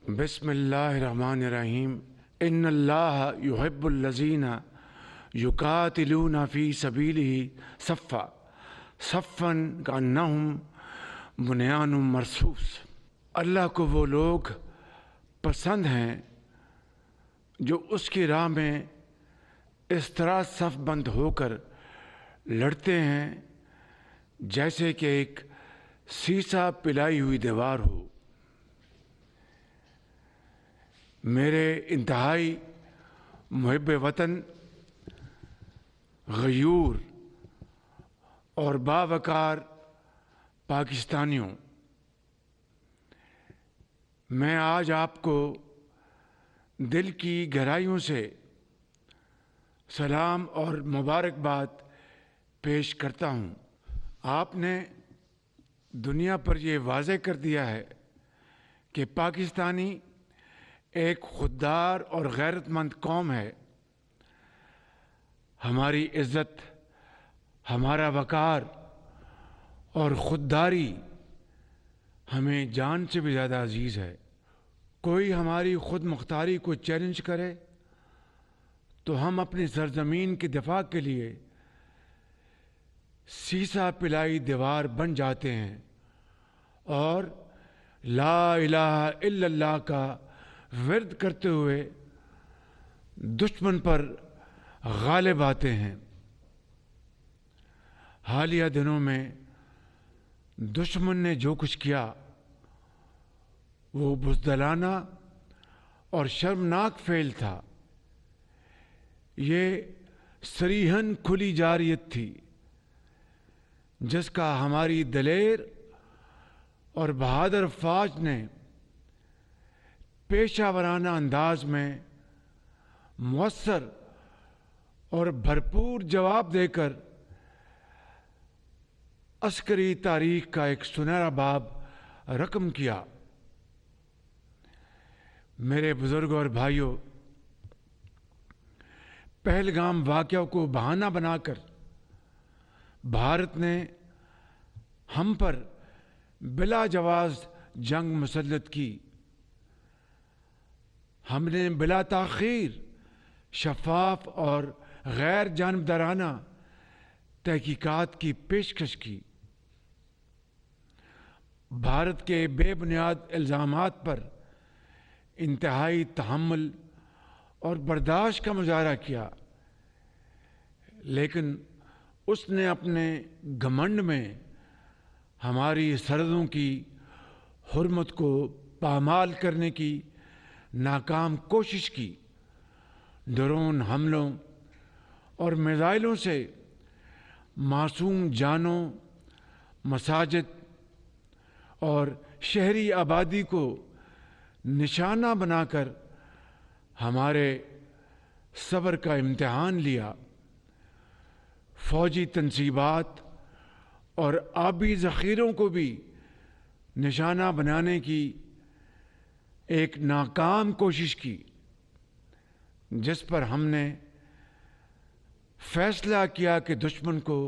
बिस्मिल्लाहिर्रहमानिर्रहीम। इन्नल्लाह युहिब्बुल्लज़ीना युकातिलूना फ़ी सबीलिही सफ़्फ़ा सफ़्फ़न कअन्नहुम बुनियानुम मरसूस। अल्लाह को वो लोग पसंद हैं जो उसकी राह में इस तरह सफ़ बंद होकर लड़ते हैं जैसे कि एक सीसा पिलाई हुई दीवार हो। मेरे इंतहाई मुहिब वतन, गयूर और बावकार पाकिस्तानियों, मैं आज आपको दिल की गहराइयों से सलाम और मुबारकबाद पेश करता हूँ। आपने दुनिया पर यह वाज़ेह कर दिया है कि पाकिस्तानी एक खुददार और गैरतमंद कौम है। हमारी इज़्ज़त, हमारा वक़ार और खुददारी हमें जान से भी ज़्यादा अजीज़ है। कोई हमारी खुद मुख्तारी को चैलेंज करे तो हम अपनी सरज़मीन की दिफा के लिए सीसा पिलाई दीवार बन जाते हैं और ला इलाहा इल्लल्लाह का विर्द करते हुए दुश्मन पर गालिब आते हैं। हालिया दिनों में दुश्मन ने जो कुछ किया वो बुज़दिलाना और शर्मनाक फ़ेल था। ये सरीहन खुली जारियत थी जिसका हमारी दलेर और बहादुर फ़ौज ने पेशावराना अंदाज में मुअस्सर और भरपूर जवाब देकर अस्करी तारीख का एक सुनहरा बाब रकम किया। मेरे बुजुर्गों और भाइयों, पहलगाम वाक़या को बहाना बनाकर भारत ने हम पर बिला जवाज़ जंग मुसल्लत की। हमने बिला ताख़ीर शफ़ाफ और गैर जानिबदाराना तहकीकात की पेशकश की। भारत के बेबुनियाद इल्ज़ामात पर इंतहाई तहम्मुल और बर्दाश्त का मुजाहरा किया, लेकिन उसने अपने घमंड में हमारी सरहदों की हुर्मत को पामाल करने की नाकाम कोशिश की। ड्रोन हमलों और मिसाइलों से मासूम जानों, मसाजिद और शहरी आबादी को निशाना बनाकर हमारे सब्र का इम्तिहान लिया। फ़ौजी तनसीबात और आबी ज़ख़ीरों को भी निशाना बनाने की एक नाकाम कोशिश की, जिस पर हमने फ़ैसला किया कि दुश्मन को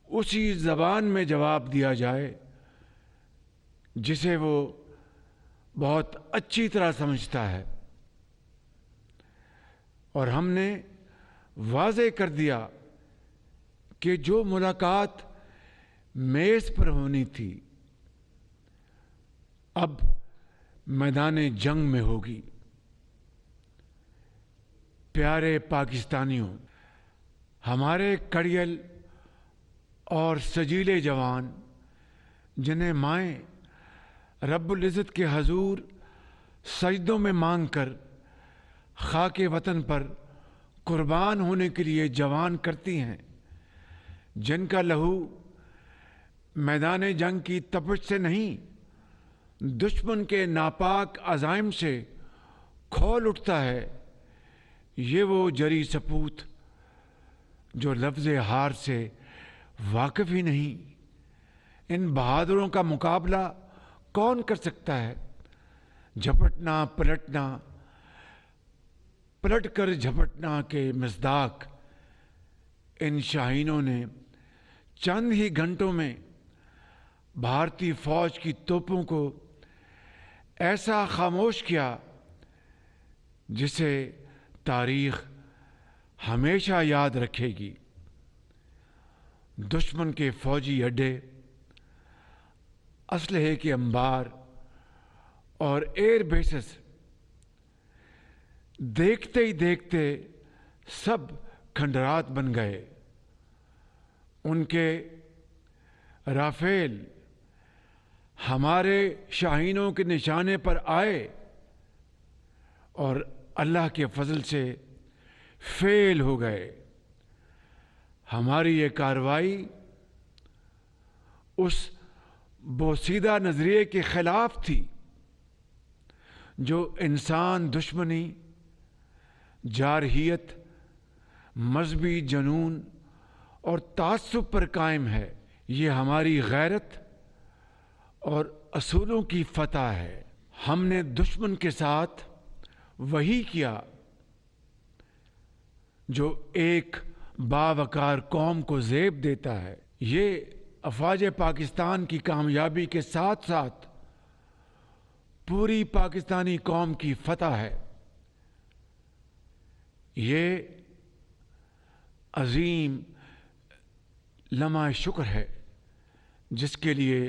उसी ज़बान में जवाब दिया जाए जिसे वो बहुत अच्छी तरह समझता है। और हमने वाज़ेह कर दिया कि जो मुलाकात मेज़ पर होनी थी अब मैदान जंग में होगी। प्यारे पाकिस्तानियों, हमारे कड़ियल और सजीले जवान, जिन्हें माएँ रब्बुल इज़्ज़त के हजूर सजदों में मांग कर खाके वतन पर कुर्बान होने के लिए जवान करती हैं, जिनका लहू मैदान जंग की तपिश से नहीं दुश्मन के नापाक अज़ाइम से खौल उठता है, ये वो जरी सपूत जो लफ्ज़ हार से वाकिफ़ ही नहीं। इन बहादुरों का मुकाबला कौन कर सकता है? झपटना पलटना, पलट कर झपटना के मज़दाक इन शाहीनों ने चंद ही घंटों में भारतीय फ़ौज की तोपों को ایسا خاموش کیا جسے تاریخ ہمیشہ یاد رکھے گی۔ دشمن کے فوجی اڈے، اسلحے کے انبار اور ایئر بیسز دیکھتے ہی دیکھتے سب کھنڈرات بن گئے۔ ان کے رافیل ہمارے شاہینوں کے نشانے پر آئے اور اللہ کے فضل سے فیل ہو گئے۔ ہماری یہ کارروائی اس بوسیدہ نظریے کے خلاف تھی جو انسان دشمنی، جارحیت، مذہبی جنون اور تعصب پر قائم ہے۔ یہ ہماری غیرت اور اصولوں کی فتح ہے۔ ہم نے دشمن کے ساتھ وہی کیا جو ایک باوقار قوم کو زیب دیتا ہے۔ یہ افواج پاکستان کی کامیابی کے ساتھ ساتھ پوری پاکستانی قوم کی فتح ہے۔ یہ عظیم لمحہ شکر ہے جس کے لیے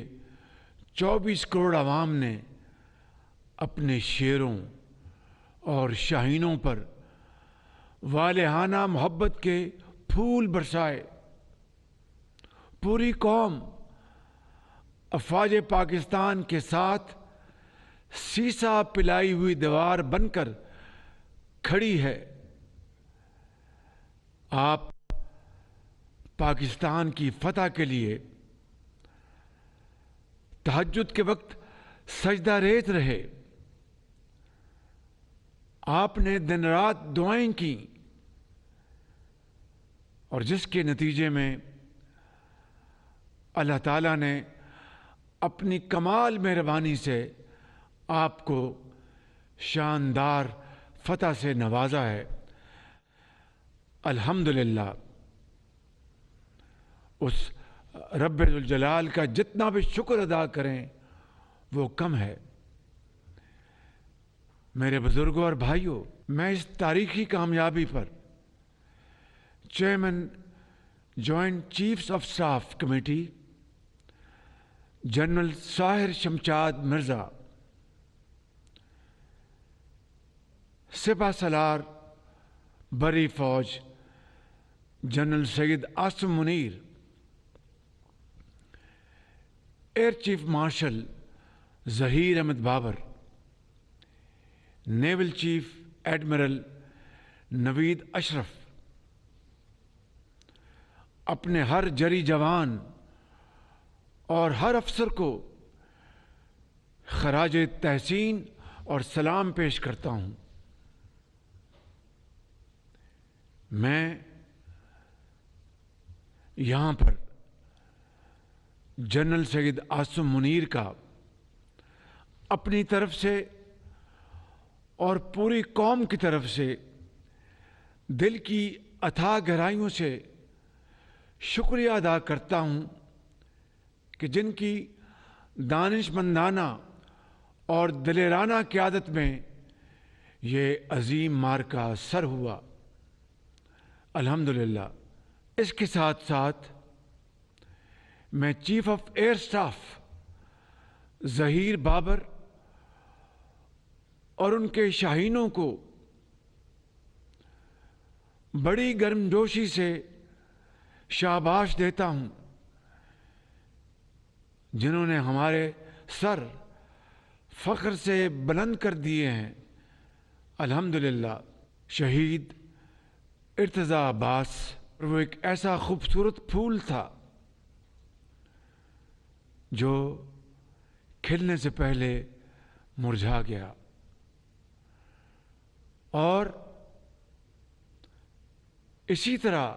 24 کروڑ عوام نے اپنے شیروں اور شاہینوں پر والہانہ محبت کے پھول برسائے۔ پوری قوم افواج پاکستان کے ساتھ سیسا پلائی ہوئی دیوار بن کر کھڑی ہے۔ آپ پاکستان کی فتح کے لیے تہجد کے وقت سجدہ ریز رہے۔ آپ نے دن رات دعائیں کی اور جس کے نتیجے میں اللہ تعالیٰ نے اپنی کمال مہربانی سے آپ کو شاندار فتح سے نوازا ہے۔ الحمدللہ۔ اس رب ذوالجلال کا جتنا بھی شکر ادا کریں وہ کم ہے۔ میرے بزرگوں اور بھائیوں، میں اس تاریخی کامیابی پر chairman joint chiefs of staff committee general Sahir Shamshad Mirza, سپہ سالار بری فوج general Syed Asim Munir, air chief marshal Zaheer Ahmed Babar, naval chief admiral Naveed Ashraf, اپنے ہر جری جوان اور ہر افسر کو خراج تحسین اور سلام پیش کرتا ہوں۔ میں یہاں پر جنرل سید عاصم منیر کا اپنی طرف سے اور پوری قوم کی طرف سے دل کی اتھاہ گہرائیوں سے شکریہ ادا کرتا ہوں کہ جن کی دانش مندانہ اور دلیرانہ قیادت میں یہ عظیم معرکہ سر ہوا۔ الحمدللہ۔ اس کے ساتھ ساتھ میں chief of air staff Zaheer Babar اور ان کے شاہینوں کو بڑی گرمجوشی سے شاباش دیتا ہوں، جنہوں نے ہمارے سر فخر سے بلند کر دیے ہیں۔ الحمدللہ۔ شہید ارتضیٰ عباس، وہ ایک ایسا خوبصورت پھول تھا جو کھلنے سے پہلے مرجھا گیا، اور اسی طرح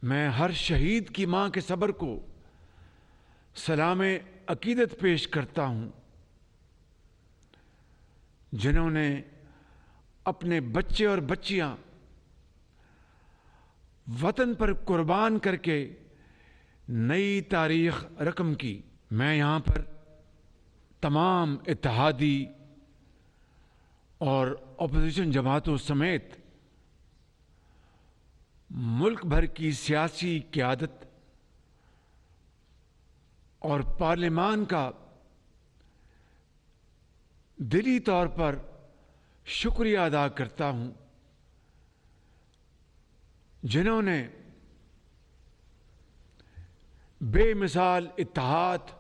میں ہر شہید کی ماں کے صبر کو سلام عقیدت پیش کرتا ہوں، جنہوں نے اپنے بچے اور بچیاں وطن پر قربان کر کے نئی تاریخ رقم کی۔ میں یہاں پر तमाम इत्तेहादी और अपोजिशन जमातों समेत मुल्क भर की सियासी क़यादत और पार्लियामान का दिली तौर पर शुक्रिया अदा करता हूं, जिन्होंने बेमिसाल इत्तेहाद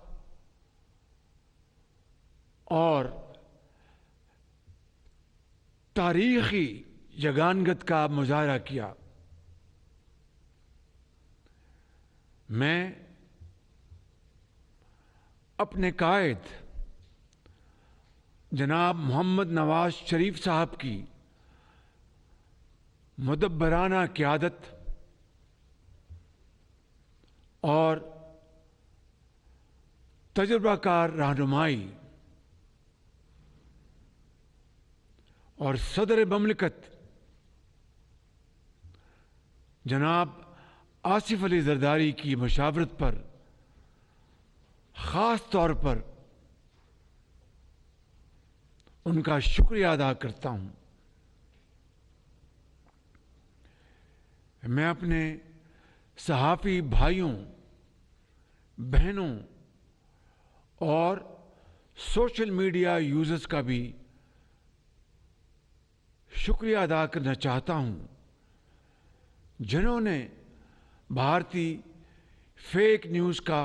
और तारीखी यगानगत का मुजाहरा किया। मैं अपने कायद जनाब मोहम्मद नवाज शरीफ साहब की मुदब्बराना क़यादत और तजुर्बाकार रहनुमाई और सदर ममलिकत जनाब आसिफ अली जरदारी की मशावरत पर ख़ास तौर पर उनका शुक्रिया अदा करता हूं। मैं अपने सहाफ़ी भाइयों, बहनों और सोशल मीडिया यूज़र्स का भी शुक्रिया अदा करना चाहता हूं, जिन्होंने भारतीय फेक न्यूज़ का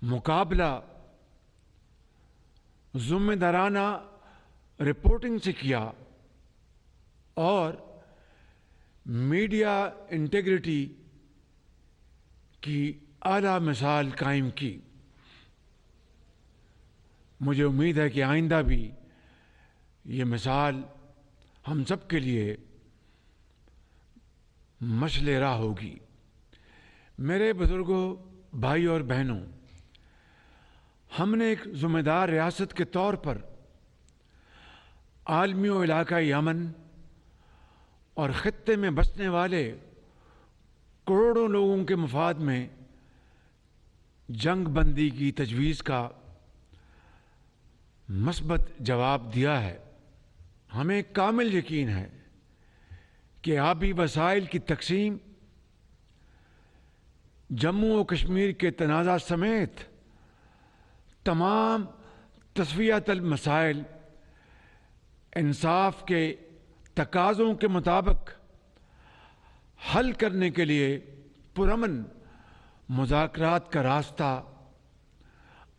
मुकाबला ज़िम्मेदाराना रिपोर्टिंग से किया और मीडिया इंटेग्रिटी की आला मिसाल कायम की। मुझे उम्मीद है कि आइंदा भी ये मिसाल हम सब के लिए मशले राह होगी। मेरे बुजुर्गों, भाई और बहनों, हमने एक ज़िम्मेदार रियासत के तौर पर आलमी और इलाकाई अमन और ख़ित्ते में बसने वाले करोड़ों लोगों के मफाद में जंग बंदी की तजवीज़ का मस्बत जवाब दिया है। हमें कामिल यकीन है कि आबी वसाइल की तकसीम जम्मू और कश्मीर के तनाज़ा समेत तमाम तस्वीयातल मसाइल इंसाफ के तकाज़ों के मुताबिक हल करने के लिए पुरअमन मुज़ाकरात का रास्ता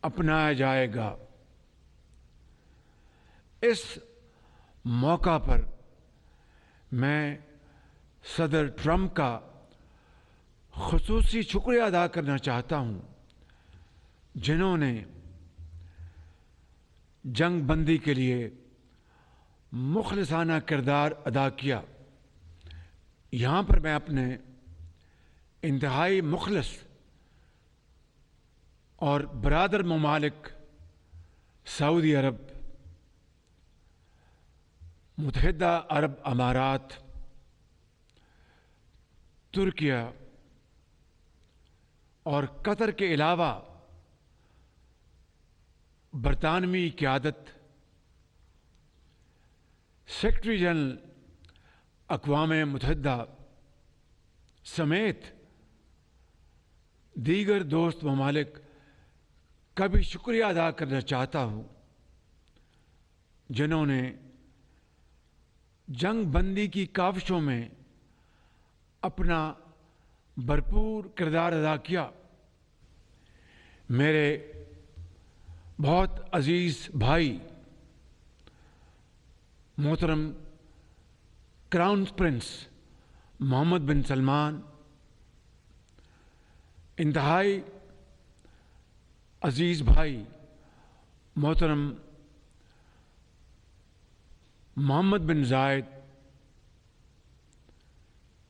अपनाया जाएगा। इस मौका पर मैं सदर ट्रंप का ख़ुसूसी शुक्रिया अदा करना चाहता हूं, जिन्होंने जंग बंदी के लिए मुखलिसाना किरदार अदा किया। यहाँ पर मैं अपने इंतहाई मुखलिस और बरादर ममालिक सऊदी अरब, मुत्तहिदा अरब अमारात, तुर्किया और कतर के अलावा बरतानवी क़यादत, सेक्रेटरी जनरल अक़वाम मुत्तहिदा समेत दीगर दोस्त ममालिक का भी शुक्रिया अदा करना चाहता हूँ, जिन्होंने जंग बंदी की काविशों में अपना भरपूर किरदार अदा किया। मेरे बहुत अजीज़ भाई मोहतरम क्राउन प्रिंस मोहम्मद बिन सलमान, इंतहाई अजीज़ भाई मोहतरम मोहम्मद बिन जायद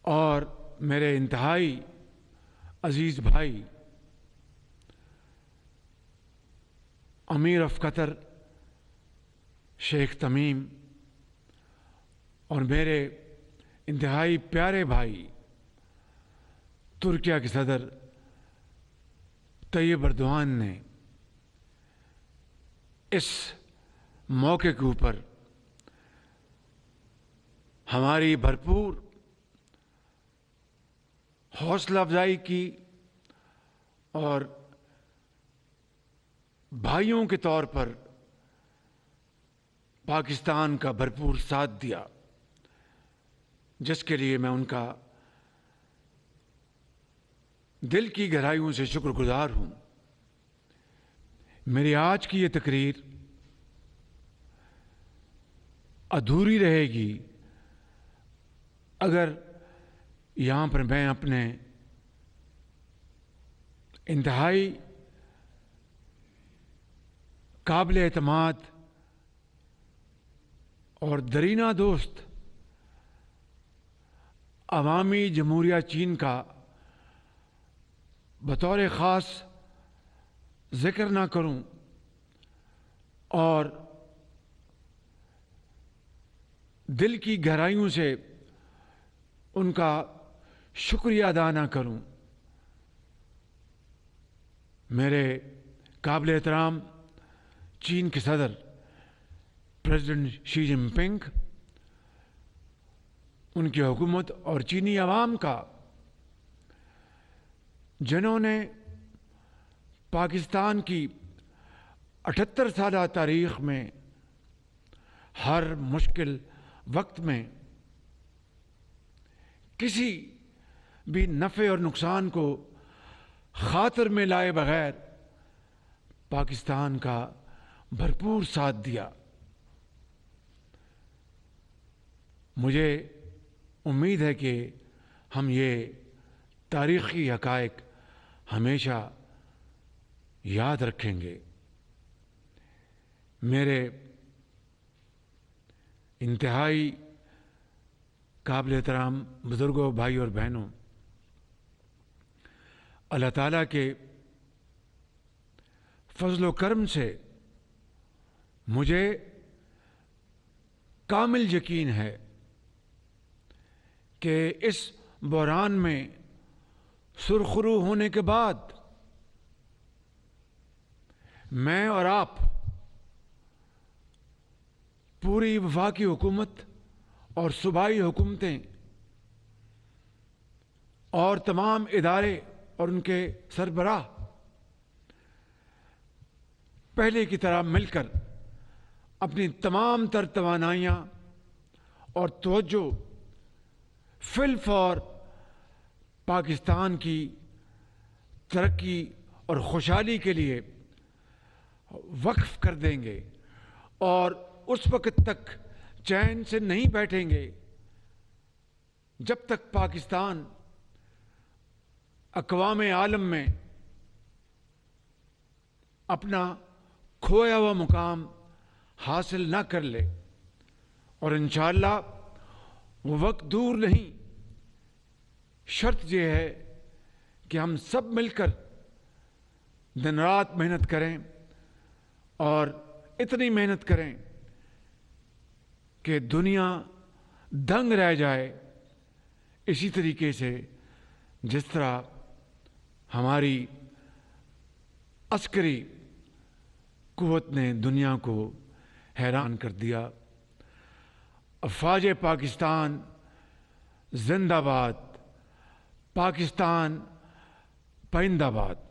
और मेरे इंतहाई अजीज़ भाई अमीर ऑफ कतर शेख तमीम और मेरे इंतहाई प्यारे भाई तुर्किया के सदर तैयब एर्दोआन ने اس موقع کے اوپر ہماری بھرپور حوصلہ افزائی کی اور بھائیوں کے طور پر پاکستان کا بھرپور ساتھ دیا، جس کے لیے میں ان کا دل کی گہرائیوں سے شکر گزار ہوں۔ میری آج کی یہ تقریر ادھوری رہے گی اگر یہاں پر میں اپنے انتہائی قابل اعتماد اور درینہ دوست عوامی جمہوریہ چین کا بطور خاص ذکر نہ کروں اور دل کی گہرائیوں سے ان کا شکریہ ادا نہ کروں۔ میرے قابل احترام چین کے صدر پریزیڈنٹ شی جن پنگ، ان کی حکومت اور چینی عوام کا، جنہوں نے پاکستان کی 78 سالہ تاریخ میں ہر مشکل وقت میں کسی بھی نفع اور نقصان کو خاطر میں لائے بغیر پاکستان کا بھرپور ساتھ دیا۔ مجھے امید ہے کہ ہم یہ تاریخی حقائق ہمیشہ یاد رکھیں گے۔ میرے انتہائی قابل احترام بزرگوں، بھائی اور بہنوں، اللہ تعالیٰ کے فضل و کرم سے مجھے کامل یقین ہے کہ اس بحران میں سرخرو ہونے کے بعد میں اور آپ، پوری وفاقی حکومت اور صوبائی حکومتیں اور تمام ادارے اور ان کے سربراہ پہلے کی طرح مل کر اپنی تمام تر توانائیاں اور توجہ فی الفور پاکستان کی ترقی اور خوشحالی کے لیے وقف کر دیں گے، اور اس وقت تک چین سے نہیں بیٹھیں گے جب تک پاکستان اقوام عالم میں اپنا کھویا ہوا مقام حاصل نہ کر لے۔ اور انشاءاللہ وہ وقت دور نہیں۔ شرط یہ ہے کہ ہم سب مل کر دن رات محنت کریں اور اتنی محنت کریں کہ دنیا دنگ رہ جائے، اسی طریقے سے جس طرح ہماری عسکری قوت نے دنیا کو حیران کر دیا۔ افواج پاکستان زندہ باد، پاکستان پائندہ باد۔